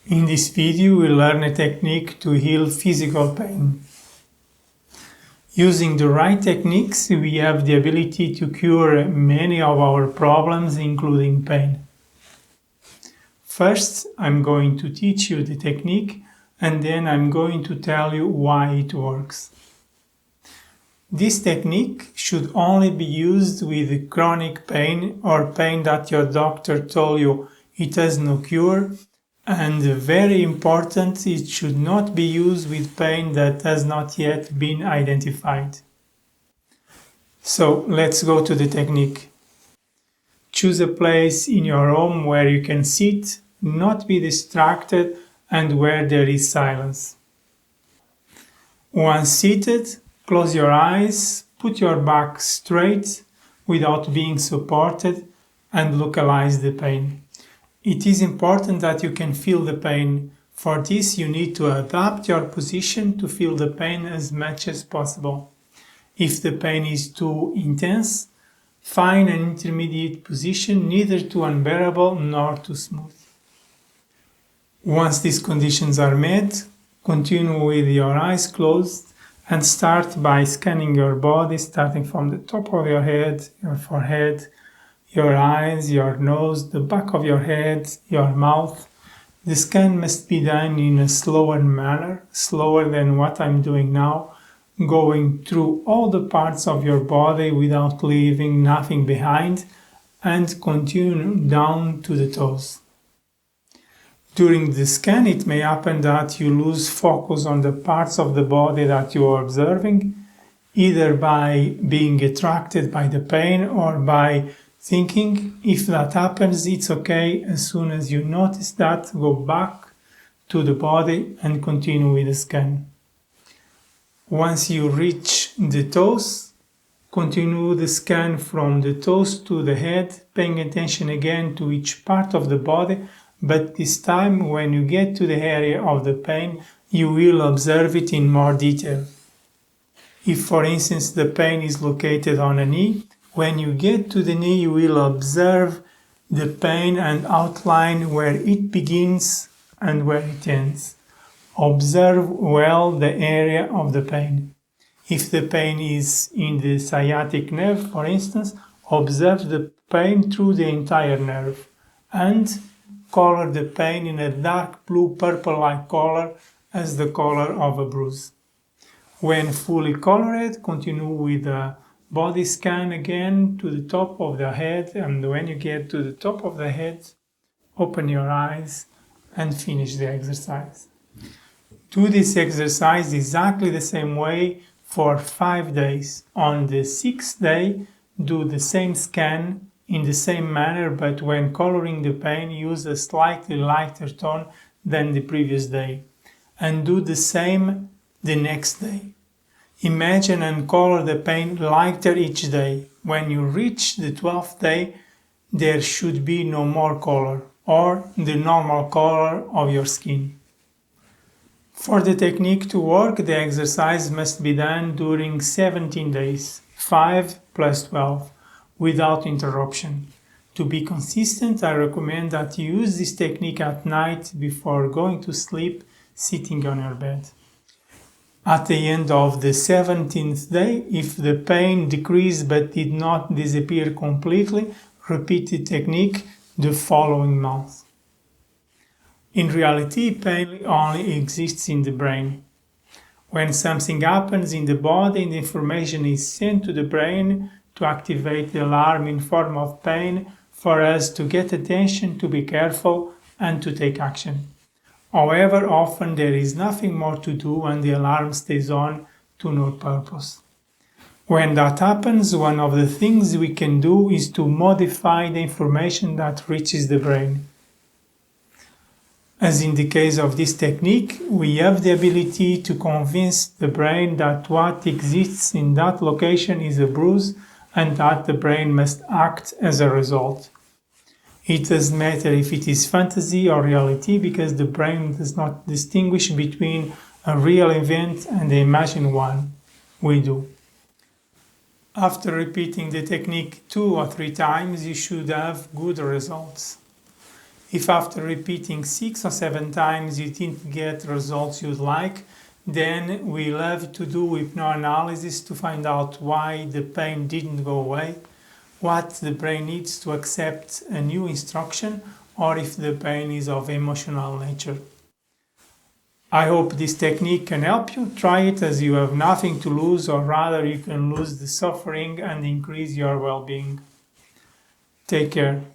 In this video, we'll learn a technique to heal physical pain. Using the right techniques, we have the ability to cure many of our problems, including pain. First, I'm going to teach you the technique, and then I'm going to tell you why it works. This technique should only be used with chronic pain or pain that your doctor told you it has no cure. And very important, it should not be used with pain that has not yet been identified. So let's go to the technique. Choose a place in your home where you can sit, not be distracted, and where there is silence. Once seated, close your eyes, put your back straight without being supported, and localize the pain. It is important that you can feel the pain. For this, you need to adapt your position to feel the pain as much as possible. If the pain is too intense, find an intermediate position, neither too unbearable nor too smooth. Once these conditions are met, continue with your eyes closed and start by scanning your body, starting from the top of your head, your forehead, your eyes, your nose, the back of your head, your mouth. The scan must be done in a slower manner, slower than what I'm doing now, going through all the parts of your body without leaving nothing behind, and continue down to the toes. During the scan, it may happen that you lose focus on the parts of the body that you are observing, either by being attracted by the pain or by thinking. If that happens, it's okay. As soon as you notice that, go back to the body and continue with the scan. Once you reach the toes, continue the scan from the toes to the head, paying attention again to each part of the body, but this time when you get to the area of the pain, you will observe it in more detail. If, for instance, the pain is located on a knee, when you get to the knee, you will observe the pain and outline where it begins and where it ends. Observe well the area of the pain. If the pain is in the sciatic nerve, for instance, observe the pain through the entire nerve and color the pain in a dark blue purple-like color as the color of a bruise. When fully colored, continue with the body scan again to the top of the head, and when you get to the top of the head, open your eyes and finish the exercise. Do this exercise exactly the same way for 5 days. On the 6th day, do the same scan in the same manner, but when coloring the pain, use a slightly lighter tone than the previous day. And do the same the next day. Imagine and color the pain lighter each day. When you reach the 12th day, there should be no more color, or the normal color of your skin. For the technique to work, the exercise must be done during 17 days, 5 plus 12, without interruption. To be consistent, I recommend that you use this technique at night before going to sleep, sitting on your bed. At the end of the 17th day, if the pain decreased but did not disappear completely, repeat the technique the following month. In reality, pain only exists in the brain. When something happens in the body, the information is sent to the brain to activate the alarm in form of pain for us to get attention, to be careful, and to take action. However, often there is nothing more to do and the alarm stays on to no purpose. When that happens, one of the things we can do is to modify the information that reaches the brain. As in the case of this technique, we have the ability to convince the brain that what exists in that location is a bruise and that the brain must act as a result. It doesn't matter if it is fantasy or reality, because the brain does not distinguish between a real event and the imagined one. We do. After repeating the technique 2 or 3 times, you should have good results. If after repeating 6 or 7 times you didn't get results you'd like, then we'll have to do hypnoanalysis to find out why the pain didn't go away, what the brain needs to accept a new instruction, or if the pain is of emotional nature. I hope this technique can help you. Try it as you have nothing to lose, or rather you can lose the suffering and increase your well-being. Take care.